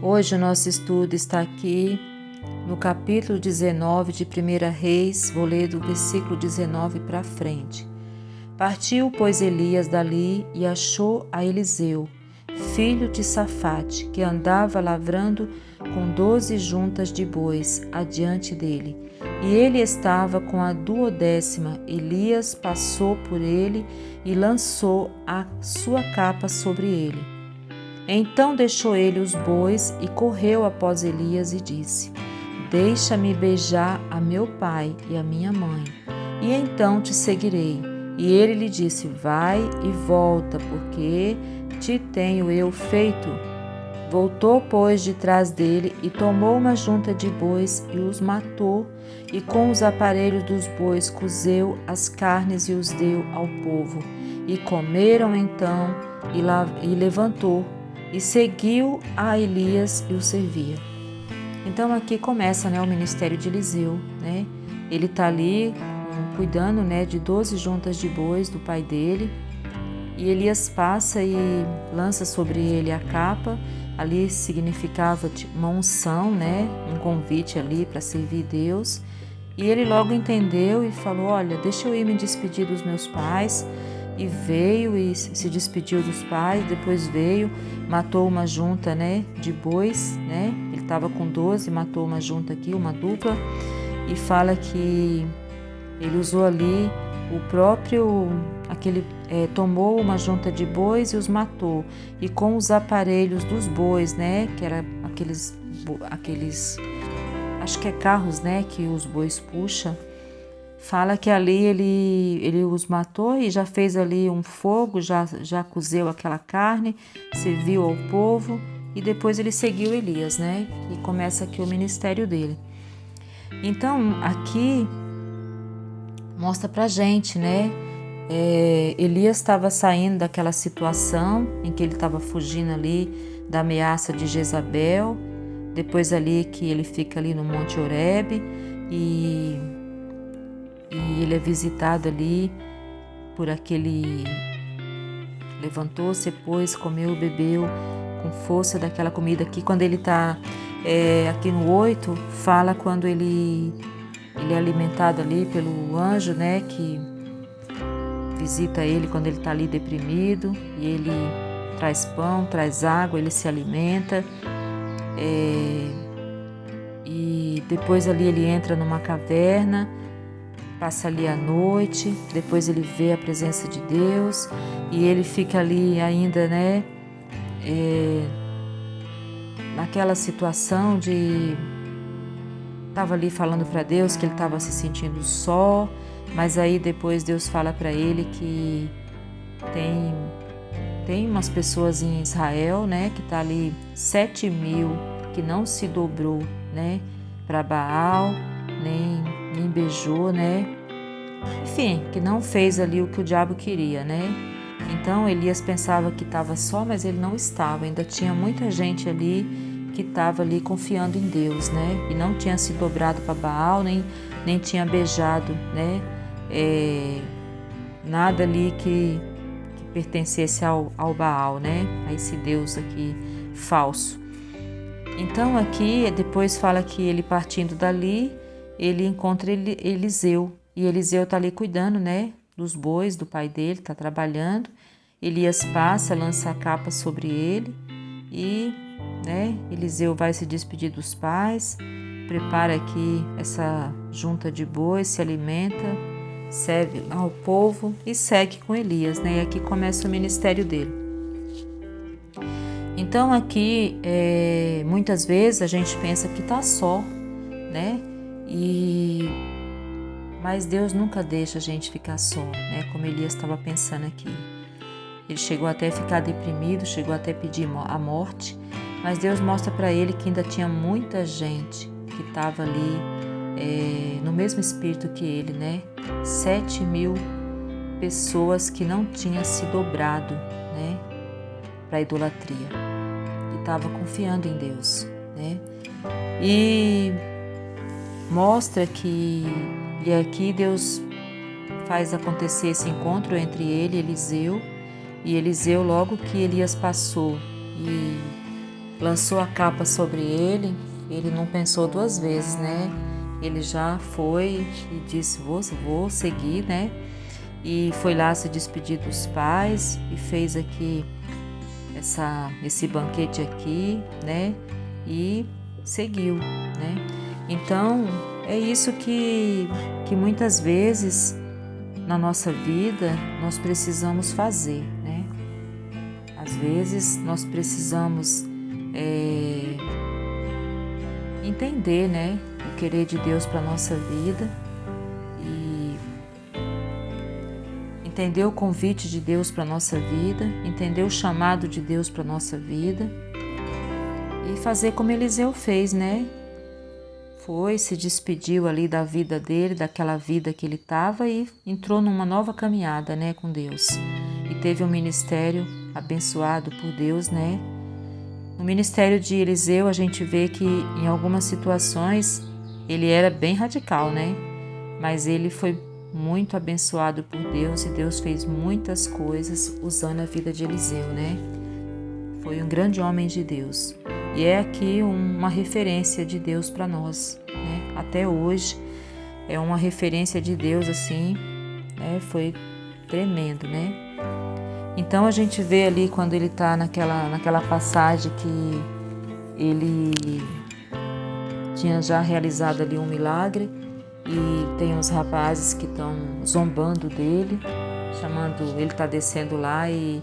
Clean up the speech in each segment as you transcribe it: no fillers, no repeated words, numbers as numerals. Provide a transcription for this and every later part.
Hoje o nosso estudo está aqui no capítulo 19 de 1 Reis, vou ler do versículo 19 para frente. Partiu, pois, Elias dali e achou a Eliseu, filho de Safate, que andava lavrando com 12 juntas de bois adiante dele. E ele estava com a 12ª. Elias passou por ele e lançou a sua capa sobre ele. Então deixou ele os bois e correu após Elias e disse: Deixa-me beijar a meu pai e a minha mãe, e então te seguirei. E ele lhe disse: Vai e volta, porque te tenho eu feito. Voltou, pois, de trás dele e tomou uma junta de bois e os matou, e com os aparelhos dos bois cozeu as carnes e os deu ao povo. E comeram então, e levantou, e seguiu a Elias e o servia. Então aqui começa, o ministério de Eliseu, Ele está ali cuidando, de 12 juntas de bois do pai dele, e Elias passa e lança sobre ele a capa. Ali significava uma unção, um convite ali para servir Deus. E ele logo entendeu e falou: olha, deixa eu ir me despedir dos meus pais. E veio e se despediu dos pais, depois veio, matou uma junta, de bois, Ele estava com 12, matou uma junta aqui, uma dupla, e fala que ele usou ali o próprio, tomou uma junta de bois e os matou, e com os aparelhos dos bois, que era aqueles, acho que é carros, que os bois puxam, fala que ali ele os matou e já fez ali um fogo, já cozeu aquela carne, serviu ao povo, e depois ele seguiu Elias, e começa aqui o ministério dele. Então aqui mostra pra gente, Elias estava saindo daquela situação em que ele estava fugindo ali da ameaça de Jezabel, depois ali que ele fica ali no Monte Horebe e ele é visitado ali por aquele... Levantou-se, depois comeu, bebeu com força daquela comida aqui. Quando ele está aqui no 8, fala quando ele é alimentado ali pelo anjo, que visita ele quando ele está ali deprimido, e ele traz pão, traz água, ele se alimenta, e depois ali ele entra numa caverna, passa ali a noite, depois ele vê a presença de Deus, e ele fica ali ainda, naquela situação de... Estava ali falando para Deus que ele estava se sentindo só, mas aí depois Deus fala para ele que tem umas pessoas em Israel, que está ali 7.000 que não se dobrou, para Baal, nem beijou, enfim, que não fez ali o que o diabo queria, Então Elias pensava que estava só, mas ele não estava, ainda tinha muita gente ali que estava ali confiando em Deus, e não tinha se dobrado para Baal, nem tinha beijado, nada ali que pertencesse ao Baal, a esse Deus aqui falso. Então aqui depois fala que ele partindo dali, ele encontra Eliseu, e Eliseu está ali cuidando, dos bois do pai dele, está trabalhando. Elias passa, lança a capa sobre ele e Eliseu vai se despedir dos pais, prepara aqui essa junta de bois, se alimenta, serve ao povo e segue com Elias, E aqui começa o ministério dele. Então aqui, muitas vezes a gente pensa que está só, mas Deus nunca deixa a gente ficar só, como Elias estava pensando aqui. Ele chegou até a ficar deprimido, chegou até a pedir a morte, mas Deus mostra para ele que ainda tinha muita gente que estava ali no mesmo espírito que ele, 7.000 pessoas que não tinham se dobrado, para a idolatria, e estava confiando em Deus, E mostra que e aqui Deus faz acontecer esse encontro entre ele e Eliseu, logo que Elias passou e lançou a capa sobre ele, ele não pensou duas vezes, né? Ele já foi e disse, vou seguir, né? E foi lá se despedir dos pais e fez aqui esse banquete aqui, né? E seguiu, né? Então, é isso que muitas vezes na nossa vida nós precisamos fazer, né? Às vezes nós precisamos entender, né, o querer de Deus para a nossa vida e entender o convite de Deus para a nossa vida, entender o chamado de Deus para a nossa vida e fazer como Eliseu fez, né? Foi, se despediu ali da vida dele, daquela vida que ele estava e entrou numa nova caminhada, né, com Deus. E teve um ministério abençoado por Deus, né? No ministério de Eliseu, a gente vê que em algumas situações ele era bem radical, né? Mas ele foi muito abençoado por Deus e Deus fez muitas coisas usando a vida de Eliseu, né? Foi um grande homem de Deus. E é aqui uma referência de Deus para nós, né? Até hoje é uma referência de Deus assim, né? Foi tremendo, né? Então a gente vê ali quando ele está naquela passagem que ele tinha já realizado ali um milagre e tem uns rapazes que estão zombando dele, ele está descendo lá e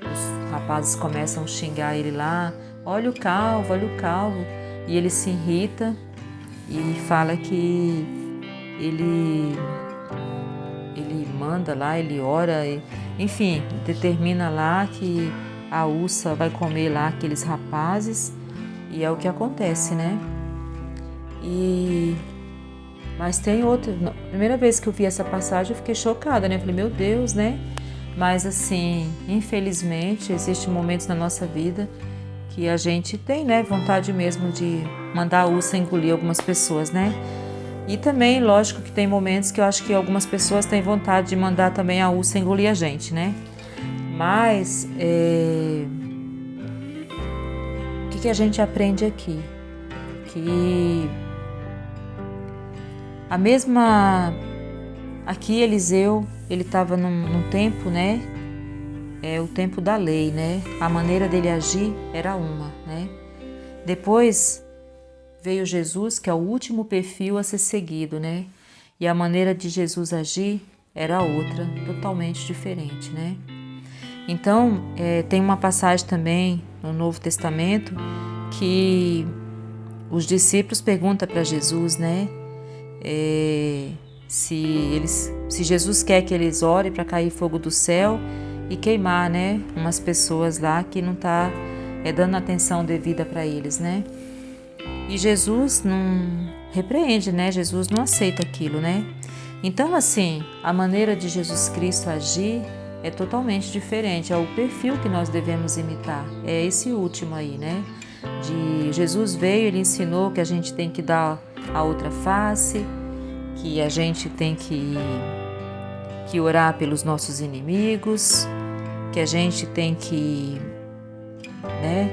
os rapazes começam a xingar ele lá, olha o calvo, e ele se irrita e fala que ele manda lá, ele ora, enfim, determina lá que a ursa vai comer lá aqueles rapazes e é o que acontece, né? Mas tem outra, primeira vez que eu vi essa passagem eu fiquei chocada, né? Eu falei, meu Deus, né? Mas assim, infelizmente, existem momentos na nossa vida que a gente tem, né, vontade mesmo de mandar a ursa engolir algumas pessoas, né? E também, lógico que tem momentos que eu acho que algumas pessoas têm vontade de mandar também a ursa engolir a gente, né? Mas, o que a gente aprende aqui? Que aqui Eliseu, ele estava num tempo, né? O tempo da lei, né? A maneira dele agir era uma, né? Depois veio Jesus, que é o último perfil a ser seguido, né? E a maneira de Jesus agir era outra, totalmente diferente, né? Então, tem uma passagem também no Novo Testamento que os discípulos perguntam para Jesus, né? Se Jesus quer que eles orem para cair fogo do céu e queimar, né? Umas pessoas lá que não tá dando atenção devida para eles, né? E Jesus não repreende, né? Jesus não aceita aquilo, né? Então, assim, a maneira de Jesus Cristo agir é totalmente diferente, é o perfil que nós devemos imitar. É esse último aí, né? Jesus veio, ele ensinou que a gente tem que dar a outra face, que a gente tem que orar pelos nossos inimigos, que a gente tem que, né,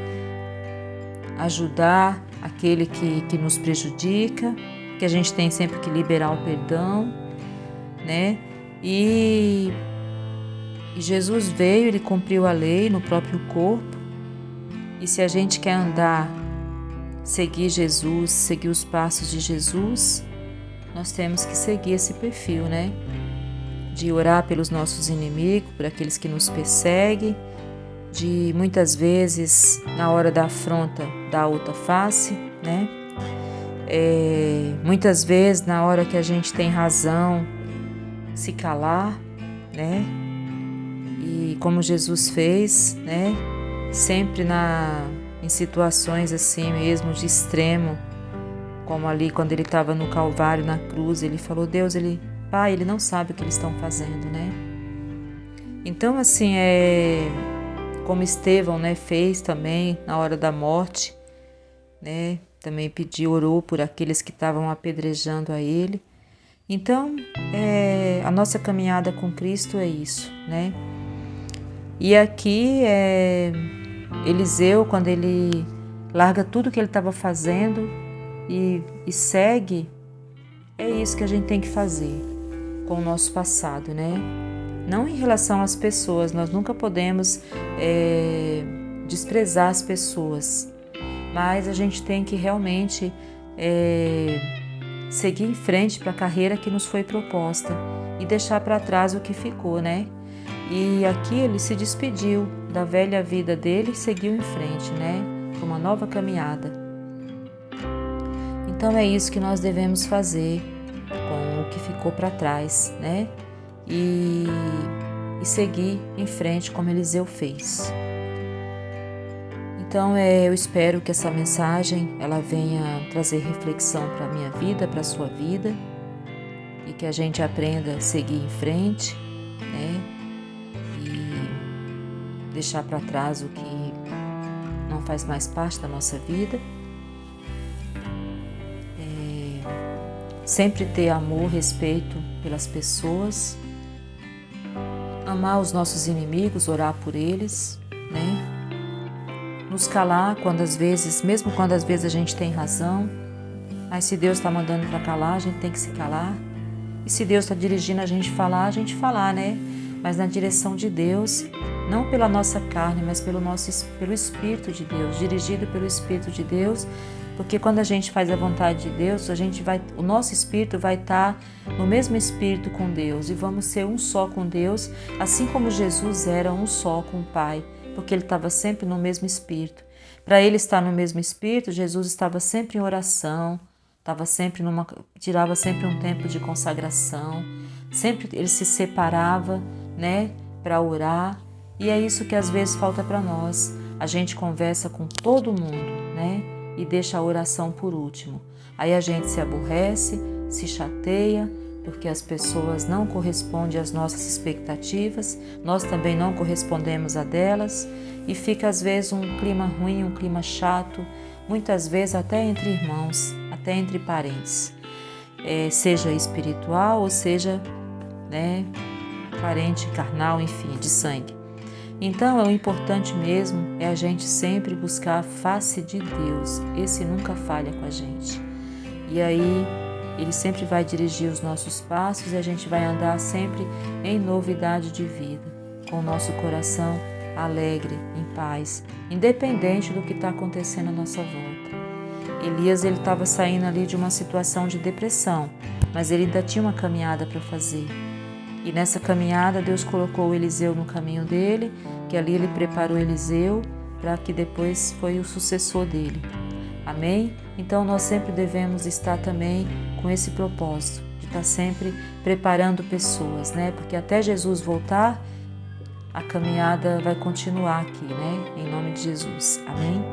ajudar aquele que nos prejudica, que a gente tem sempre que liberar o perdão, né? E Jesus veio, ele cumpriu a lei no próprio corpo. E se a gente quer seguir Jesus, seguir os passos de Jesus, nós temos que seguir esse perfil, né? De orar pelos nossos inimigos, por aqueles que nos perseguem, de muitas vezes, na hora da afronta, dar outra face, né? Muitas vezes, na hora que a gente tem razão, se calar, né? E como Jesus fez, né? Sempre em situações assim mesmo, de extremo, como ali quando ele estava no Calvário, na cruz, ele falou, Pai, ele não sabe o que eles estão fazendo, né? Então, assim, como Estevão, né, fez também na hora da morte, né? Também orou por aqueles que estavam apedrejando a ele. Então, a nossa caminhada com Cristo é isso, né? E aqui Eliseu, quando ele larga tudo que ele estava fazendo e segue, é isso que a gente tem que fazer com o nosso passado, né? Não em relação às pessoas, nós nunca podemos desprezar as pessoas, mas a gente tem que realmente seguir em frente para a carreira que nos foi proposta e deixar para trás o que ficou, né? E aqui ele se despediu da velha vida dele e seguiu em frente, né? Para uma nova caminhada. Então é isso que nós devemos fazer com o que ficou para trás, né? E seguir em frente como Eliseu fez. Então eu espero que essa mensagem ela venha trazer reflexão para a minha vida, para a sua vida, e que a gente aprenda a seguir em frente, né? E deixar para trás o que não faz mais parte da nossa vida. Sempre ter amor, respeito pelas pessoas, amar os nossos inimigos, orar por eles, né? Nos calar quando às vezes, mesmo quando às vezes a gente tem razão, mas se Deus está mandando para calar, a gente tem que se calar. E se Deus está dirigindo a gente falar, né? Mas na direção de Deus, não pela nossa carne, mas pelo Espírito de Deus, dirigido pelo Espírito de Deus, porque quando a gente faz a vontade de Deus, o nosso espírito vai estar no mesmo espírito com Deus e vamos ser um só com Deus, assim como Jesus era um só com o Pai, porque ele estava sempre no mesmo espírito. Para ele estar no mesmo espírito, Jesus estava sempre em oração, tirava sempre um tempo de consagração, sempre ele se separava, né, para orar. E é isso que às vezes falta para nós. A gente conversa com todo mundo, né? E deixa a oração por último. Aí a gente se aborrece, se chateia, porque as pessoas não correspondem às nossas expectativas, nós também não correspondemos a delas, e fica às vezes um clima ruim, um clima chato, muitas vezes até entre irmãos, até entre parentes, seja espiritual ou seja, né, parente carnal, enfim, de sangue. Então, o importante mesmo é a gente sempre buscar a face de Deus. Esse nunca falha com a gente. E aí, Ele sempre vai dirigir os nossos passos e a gente vai andar sempre em novidade de vida, com o nosso coração alegre, em paz, independente do que está acontecendo à nossa volta. Elias, ele estava saindo ali de uma situação de depressão, mas ele ainda tinha uma caminhada para fazer. E nessa caminhada, Deus colocou o Eliseu no caminho dele, que ali ele preparou Eliseu para que depois foi o sucessor dele. Amém? Então nós sempre devemos estar também com esse propósito, de estar sempre preparando pessoas, né? Porque até Jesus voltar, a caminhada vai continuar aqui, né? Em nome de Jesus. Amém?